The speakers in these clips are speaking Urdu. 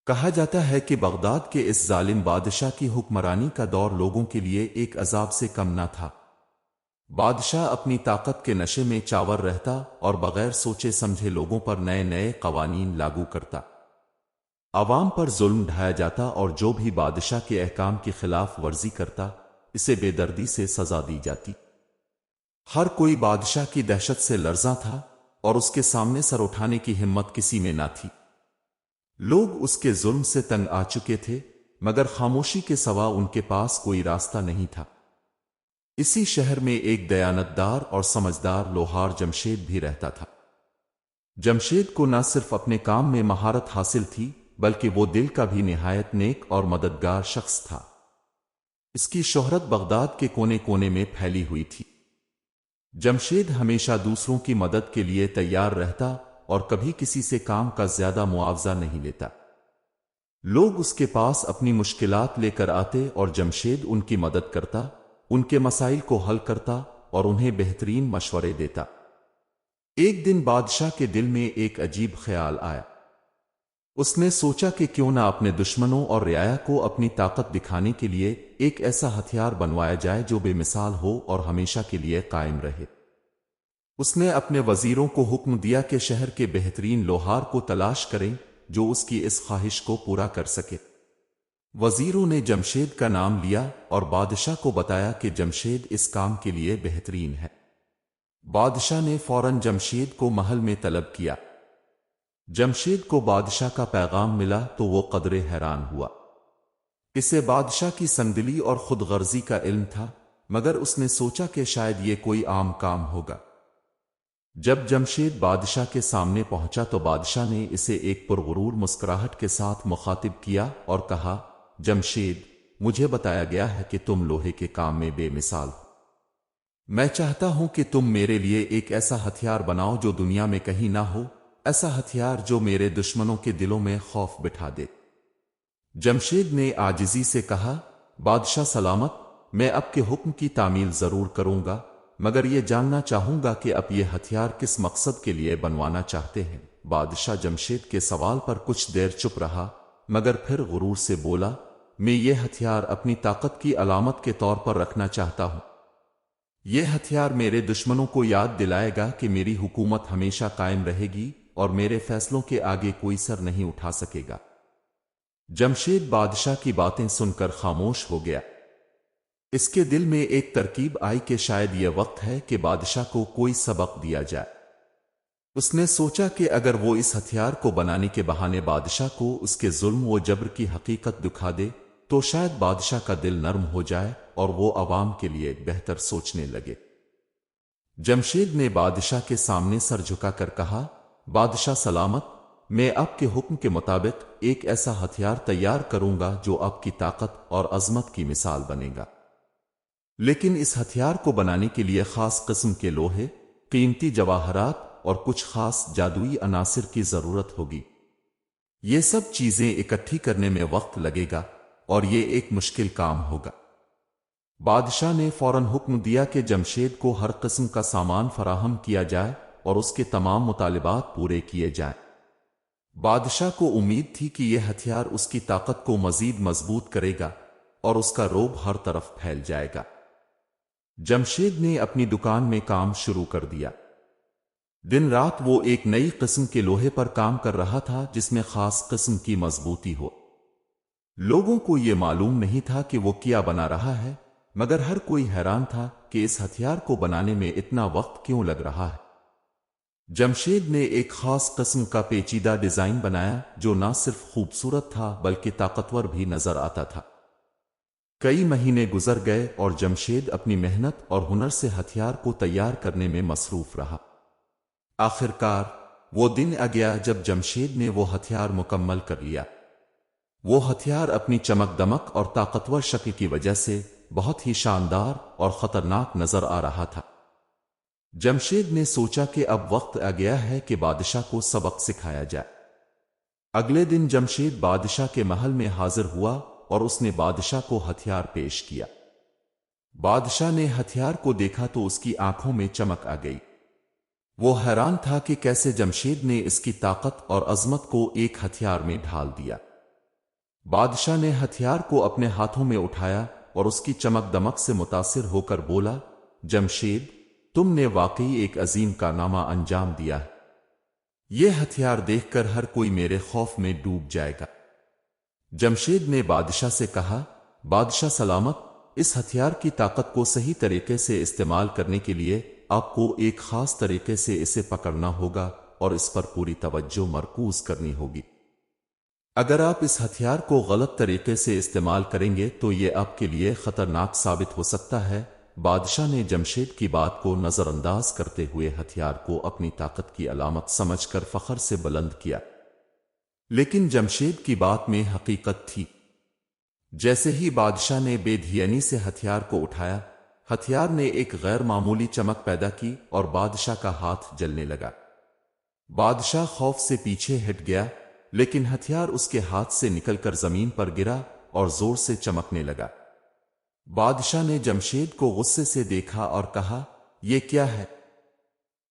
کہا جاتا ہے کہ بغداد کے اس ظالم بادشاہ کی حکمرانی کا دور لوگوں کے لیے ایک عذاب سے کم نہ تھا۔ بادشاہ اپنی طاقت کے نشے میں چاور رہتا اور بغیر سوچے سمجھے لوگوں پر نئے نئے قوانین لاگو کرتا۔ عوام پر ظلم ڈھایا جاتا اور جو بھی بادشاہ کے احکام کی خلاف ورزی کرتا اسے بے دردی سے سزا دی جاتی۔ ہر کوئی بادشاہ کی دہشت سے لرزاں تھا اور اس کے سامنے سر اٹھانے کی ہمت کسی میں نہ تھی۔ لوگ اس کے ظلم سے تنگ آ چکے تھے مگر خاموشی کے سوا ان کے پاس کوئی راستہ نہیں تھا۔ اسی شہر میں ایک دیانتدار اور سمجھدار لوہار جمشید بھی رہتا تھا۔ جمشید کو نہ صرف اپنے کام میں مہارت حاصل تھی بلکہ وہ دل کا بھی نہایت نیک اور مددگار شخص تھا۔ اس کی شہرت بغداد کے کونے کونے میں پھیلی ہوئی تھی۔ جمشید ہمیشہ دوسروں کی مدد کے لیے تیار رہتا اور کبھی کسی سے کام کا زیادہ معاوضہ نہیں لیتا۔ لوگ اس کے پاس اپنی مشکلات لے کر آتے اور جمشید ان کی مدد کرتا، ان کے مسائل کو حل کرتا اور انہیں بہترین مشورے دیتا۔ ایک دن بادشاہ کے دل میں ایک عجیب خیال آیا۔ اس نے سوچا کہ کیوں نہ اپنے دشمنوں اور رعایا کو اپنی طاقت دکھانے کے لیے ایک ایسا ہتھیار بنوایا جائے جو بے مثال ہو اور ہمیشہ کے لیے قائم رہے۔ اس نے اپنے وزیروں کو حکم دیا کہ شہر کے بہترین لوہار کو تلاش کریں جو اس کی اس خواہش کو پورا کر سکے۔ وزیروں نے جمشید کا نام لیا اور بادشاہ کو بتایا کہ جمشید اس کام کے لیے بہترین ہے۔ بادشاہ نے فوراً جمشید کو محل میں طلب کیا۔ جمشید کو بادشاہ کا پیغام ملا تو وہ قدرے حیران ہوا۔ اسے بادشاہ کی سنگدلی اور خود غرضی کا علم تھا مگر اس نے سوچا کہ شاید یہ کوئی عام کام ہوگا۔ جب جمشید بادشاہ کے سامنے پہنچا تو بادشاہ نے اسے ایک پرغرور مسکراہٹ کے ساتھ مخاطب کیا اور کہا، جمشید، مجھے بتایا گیا ہے کہ تم لوہے کے کام میں بے مثال ہو۔ میں چاہتا ہوں کہ تم میرے لیے ایک ایسا ہتھیار بناؤ جو دنیا میں کہیں نہ ہو، ایسا ہتھیار جو میرے دشمنوں کے دلوں میں خوف بٹھا دے۔ جمشید نے عاجزی سے کہا، بادشاہ سلامت، میں اب کے حکم کی تعمیل ضرور کروں گا مگر یہ جاننا چاہوں گا کہ اب یہ ہتھیار کس مقصد کے لیے بنوانا چاہتے ہیں۔ بادشاہ جمشید کے سوال پر کچھ دیر چپ رہا مگر پھر غرور سے بولا، میں یہ ہتھیار اپنی طاقت کی علامت کے طور پر رکھنا چاہتا ہوں۔ یہ ہتھیار میرے دشمنوں کو یاد دلائے گا کہ میری حکومت ہمیشہ قائم رہے گی اور میرے فیصلوں کے آگے کوئی سر نہیں اٹھا سکے گا۔ جمشید بادشاہ کی باتیں سن کر خاموش ہو گیا۔ اس کے دل میں ایک ترکیب آئی کہ شاید یہ وقت ہے کہ بادشاہ کو کوئی سبق دیا جائے۔ اس نے سوچا کہ اگر وہ اس ہتھیار کو بنانے کے بہانے بادشاہ کو اس کے ظلم و جبر کی حقیقت دکھا دے تو شاید بادشاہ کا دل نرم ہو جائے اور وہ عوام کے لیے بہتر سوچنے لگے۔ جمشید نے بادشاہ کے سامنے سر جھکا کر کہا، بادشاہ سلامت، میں آپ کے حکم کے مطابق ایک ایسا ہتھیار تیار کروں گا جو آپ کی طاقت اور عظمت کی مثال بنے گا، لیکن اس ہتھیار کو بنانے کے لیے خاص قسم کے لوہے، قیمتی جواہرات اور کچھ خاص جادوئی عناصر کی ضرورت ہوگی۔ یہ سب چیزیں اکٹھی کرنے میں وقت لگے گا اور یہ ایک مشکل کام ہوگا۔ بادشاہ نے فوراً حکم دیا کہ جمشید کو ہر قسم کا سامان فراہم کیا جائے اور اس کے تمام مطالبات پورے کیے جائیں۔ بادشاہ کو امید تھی کہ یہ ہتھیار اس کی طاقت کو مزید مضبوط کرے گا اور اس کا رعب ہر طرف پھیل جائے گا۔ جمشید نے اپنی دکان میں کام شروع کر دیا۔ دن رات وہ ایک نئی قسم کے لوہے پر کام کر رہا تھا جس میں خاص قسم کی مضبوطی ہو۔ لوگوں کو یہ معلوم نہیں تھا کہ وہ کیا بنا رہا ہے مگر ہر کوئی حیران تھا کہ اس ہتھیار کو بنانے میں اتنا وقت کیوں لگ رہا ہے۔ جمشید نے ایک خاص قسم کا پیچیدہ ڈیزائن بنایا جو نہ صرف خوبصورت تھا بلکہ طاقتور بھی نظر آتا تھا۔ کئی مہینے گزر گئے اور جمشید اپنی محنت اور ہنر سے ہتھیار کو تیار کرنے میں مصروف رہا۔ آخرکار وہ دن آ گیا جب جمشید نے وہ ہتھیار مکمل کر لیا۔ وہ ہتھیار اپنی چمک دمک اور طاقتور شکل کی وجہ سے بہت ہی شاندار اور خطرناک نظر آ رہا تھا۔ جمشید نے سوچا کہ اب وقت آ گیا ہے کہ بادشاہ کو سبق سکھایا جائے۔ اگلے دن جمشید بادشاہ کے محل میں حاضر ہوا اور اس نے بادشاہ کو ہتھیار پیش کیا۔ بادشاہ نے ہتھیار کو دیکھا تو اس کی آنکھوں میں چمک آ گئی۔ وہ حیران تھا کہ کیسے جمشید نے اس کی طاقت اور عظمت کو ایک ہتھیار میں ڈھال دیا۔ بادشاہ نے ہتھیار کو اپنے ہاتھوں میں اٹھایا اور اس کی چمک دمک سے متاثر ہو کر بولا، جمشید، تم نے واقعی ایک عظیم کارنامہ انجام دیا ہے۔ یہ ہتھیار دیکھ کر ہر کوئی میرے خوف میں ڈوب جائے گا۔ جمشید نے بادشاہ سے کہا، بادشاہ سلامت، اس ہتھیار کی طاقت کو صحیح طریقے سے استعمال کرنے کے لیے آپ کو ایک خاص طریقے سے اسے پکڑنا ہوگا اور اس پر پوری توجہ مرکوز کرنی ہوگی۔ اگر آپ اس ہتھیار کو غلط طریقے سے استعمال کریں گے تو یہ آپ کے لیے خطرناک ثابت ہو سکتا ہے۔ بادشاہ نے جمشید کی بات کو نظر انداز کرتے ہوئے ہتھیار کو اپنی طاقت کی علامت سمجھ کر فخر سے بلند کیا، لیکن جمشید کی بات میں حقیقت تھی۔ جیسے ہی بادشاہ نے بے دھیانی سے ہتھیار کو اٹھایا، ہتھیار نے ایک غیر معمولی چمک پیدا کی اور بادشاہ کا ہاتھ جلنے لگا۔ بادشاہ خوف سے پیچھے ہٹ گیا، لیکن ہتھیار اس کے ہاتھ سے نکل کر زمین پر گرا اور زور سے چمکنے لگا۔ بادشاہ نے جمشید کو غصے سے دیکھا اور کہا، یہ کیا ہے؟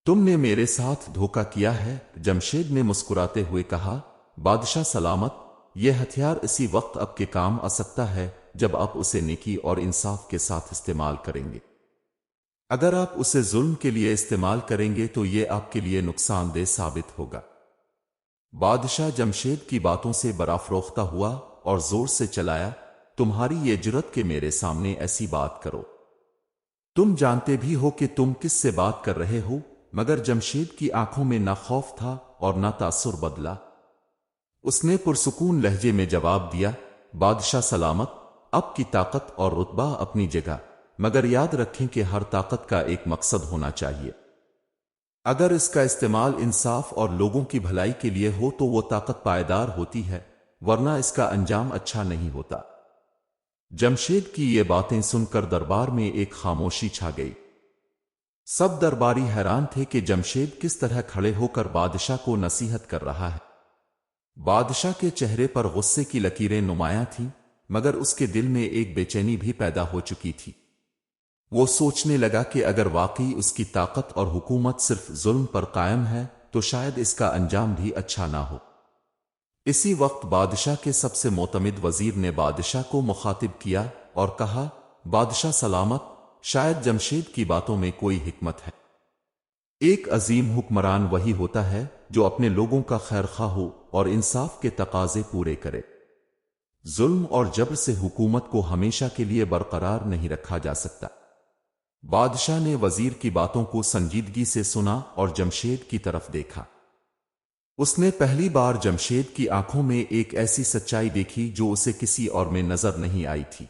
تم نے میرے ساتھ دھوکہ کیا ہے۔ جمشید نے مسکراتے ہوئے کہا، بادشاہ سلامت، یہ ہتھیار اسی وقت آپ کے کام آ سکتا ہے جب آپ اسے نیکی اور انصاف کے ساتھ استعمال کریں گے۔ اگر آپ اسے ظلم کے لیے استعمال کریں گے تو یہ آپ کے لیے نقصان دہ ثابت ہوگا۔ بادشاہ جمشید کی باتوں سے برافروختہ ہوا اور زور سے چلایا، تمہاری یہ جرأت کہ میرے سامنے ایسی بات کرو؟ تم جانتے بھی ہو کہ تم کس سے بات کر رہے ہو؟ مگر جمشید کی آنکھوں میں نہ خوف تھا اور نہ تاثر بدلا۔ اس نے پرسکون لہجے میں جواب دیا، بادشاہ سلامت، آپ کی طاقت اور رتبہ اپنی جگہ، مگر یاد رکھیں کہ ہر طاقت کا ایک مقصد ہونا چاہیے۔ اگر اس کا استعمال انصاف اور لوگوں کی بھلائی کے لیے ہو تو وہ طاقت پائیدار ہوتی ہے، ورنہ اس کا انجام اچھا نہیں ہوتا۔ جمشید کی یہ باتیں سن کر دربار میں ایک خاموشی چھا گئی۔ سب درباری حیران تھے کہ جمشید کس طرح کھڑے ہو کر بادشاہ کو نصیحت کر رہا ہے۔ بادشاہ کے چہرے پر غصے کی لکیریں نمایاں تھیں، مگر اس کے دل میں ایک بے چینی بھی پیدا ہو چکی تھی۔ وہ سوچنے لگا کہ اگر واقعی اس کی طاقت اور حکومت صرف ظلم پر قائم ہے تو شاید اس کا انجام بھی اچھا نہ ہو۔ اسی وقت بادشاہ کے سب سے معتمد وزیر نے بادشاہ کو مخاطب کیا اور کہا، بادشاہ سلامت، شاید جمشید کی باتوں میں کوئی حکمت ہے۔ ایک عظیم حکمران وہی ہوتا ہے جو اپنے لوگوں کا خیر خواہ ہو اور انصاف کے تقاضے پورے کرے۔ ظلم اور جبر سے حکومت کو ہمیشہ کے لیے برقرار نہیں رکھا جا سکتا۔ بادشاہ نے وزیر کی باتوں کو سنجیدگی سے سنا اور جمشید کی طرف دیکھا۔ اس نے پہلی بار جمشید کی آنکھوں میں ایک ایسی سچائی دیکھی جو اسے کسی اور میں نظر نہیں آئی تھی۔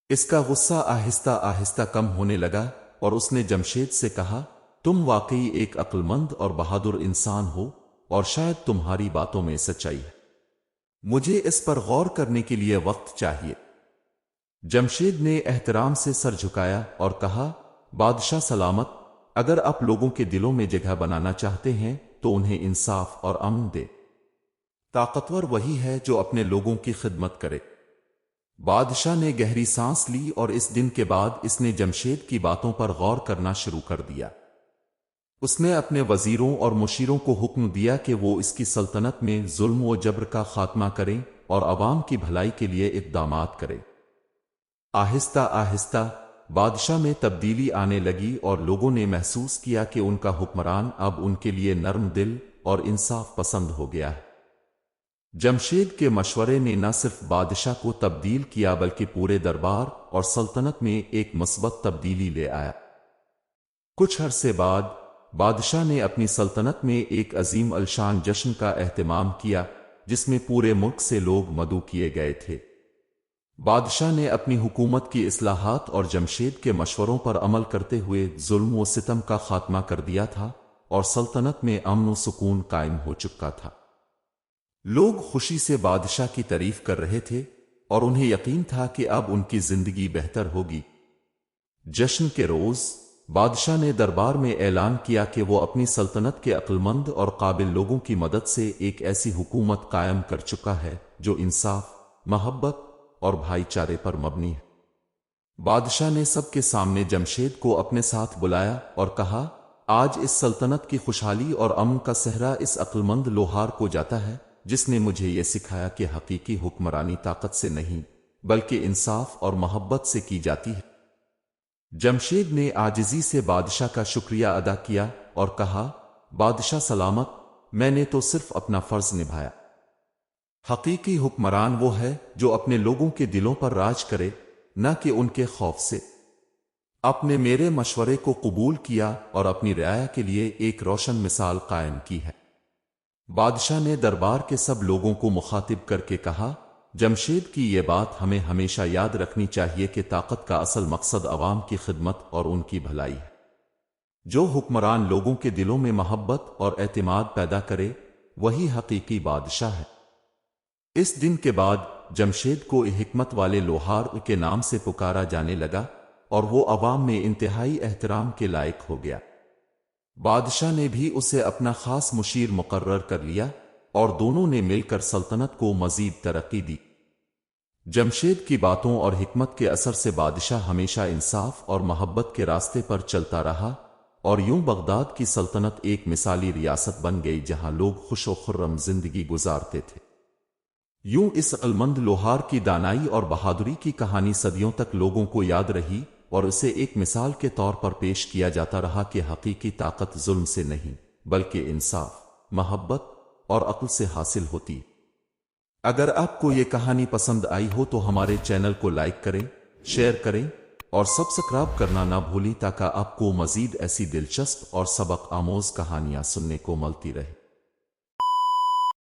اس کا غصہ آہستہ آہستہ کم ہونے لگا اور اس نے جمشید سے کہا، تم واقعی ایک عقل مند اور بہادر انسان ہو اور شاید تمہاری باتوں میں سچائی ہے۔ مجھے اس پر غور کرنے کے لیے وقت چاہیے۔ جمشید نے احترام سے سر جھکایا اور کہا، بادشاہ سلامت، اگر آپ لوگوں کے دلوں میں جگہ بنانا چاہتے ہیں تو انہیں انصاف اور امن دے۔ طاقتور وہی ہے جو اپنے لوگوں کی خدمت کرے۔ بادشاہ نے گہری سانس لی اور اس دن کے بعد اس نے جمشید کی باتوں پر غور کرنا شروع کر دیا۔ اس نے اپنے وزیروں اور مشیروں کو حکم دیا کہ وہ اس کی سلطنت میں ظلم و جبر کا خاتمہ کریں اور عوام کی بھلائی کے لیے اقدامات کریں۔ آہستہ آہستہ بادشاہ میں تبدیلی آنے لگی اور لوگوں نے محسوس کیا کہ ان کا حکمران اب ان کے لیے نرم دل اور انصاف پسند ہو گیا ہے۔ جمشید کے مشورے نے نہ صرف بادشاہ کو تبدیل کیا بلکہ پورے دربار اور سلطنت میں ایک مثبت تبدیلی لے آیا۔ کچھ عرصے بعد بادشاہ نے اپنی سلطنت میں ایک عظیم الشان جشن کا اہتمام کیا جس میں پورے ملک سے لوگ مدعو کیے گئے تھے۔ بادشاہ نے اپنی حکومت کی اصلاحات اور جمشید کے مشوروں پر عمل کرتے ہوئے ظلم و ستم کا خاتمہ کر دیا تھا اور سلطنت میں امن و سکون قائم ہو چکا تھا۔ لوگ خوشی سے بادشاہ کی تعریف کر رہے تھے اور انہیں یقین تھا کہ اب ان کی زندگی بہتر ہوگی۔ جشن کے روز بادشاہ نے دربار میں اعلان کیا کہ وہ اپنی سلطنت کے عقل مند اور قابل لوگوں کی مدد سے ایک ایسی حکومت قائم کر چکا ہے جو انصاف، محبت اور بھائی چارے پر مبنی ہے۔ بادشاہ نے سب کے سامنے جمشید کو اپنے ساتھ بلایا اور کہا، آج اس سلطنت کی خوشحالی اور امن کا سہرا اس عقل مند لوہار کو جاتا ہے جس نے مجھے یہ سکھایا کہ حقیقی حکمرانی طاقت سے نہیں بلکہ انصاف اور محبت سے کی جاتی ہے۔ جمشید نے عاجزی سے بادشاہ کا شکریہ ادا کیا اور کہا، بادشاہ سلامت، میں نے تو صرف اپنا فرض نبھایا۔ حقیقی حکمران وہ ہے جو اپنے لوگوں کے دلوں پر راج کرے، نہ کہ ان کے خوف سے۔ آپ نے میرے مشورے کو قبول کیا اور اپنی رعایا کے لیے ایک روشن مثال قائم کی ہے۔ بادشاہ نے دربار کے سب لوگوں کو مخاطب کر کے کہا، جمشید کی یہ بات ہمیں ہمیشہ یاد رکھنی چاہیے کہ طاقت کا اصل مقصد عوام کی خدمت اور ان کی بھلائی ہے۔ جو حکمران لوگوں کے دلوں میں محبت اور اعتماد پیدا کرے، وہی حقیقی بادشاہ ہے۔ اس دن کے بعد جمشید کو حکمت والے لوہار کے نام سے پکارا جانے لگا اور وہ عوام میں انتہائی احترام کے لائق ہو گیا۔ بادشاہ نے بھی اسے اپنا خاص مشیر مقرر کر لیا اور دونوں نے مل کر سلطنت کو مزید ترقی دی۔ جمشید کی باتوں اور حکمت کے اثر سے بادشاہ ہمیشہ انصاف اور محبت کے راستے پر چلتا رہا، اور یوں بغداد کی سلطنت ایک مثالی ریاست بن گئی جہاں لوگ خوش و خرم زندگی گزارتے تھے۔ یوں اس عقلمند لوہار کی دانائی اور بہادری کی کہانی صدیوں تک لوگوں کو یاد رہی اور اسے ایک مثال کے طور پر پیش کیا جاتا رہا کہ حقیقی طاقت ظلم سے نہیں بلکہ انصاف، محبت اور عقل سے حاصل ہوتی۔ اگر آپ کو یہ کہانی پسند آئی ہو تو ہمارے چینل کو لائک کریں، شیئر کریں اور سبسکرائب کرنا نہ بھولیں تاکہ آپ کو مزید ایسی دلچسپ اور سبق آموز کہانیاں سننے کو ملتی رہے۔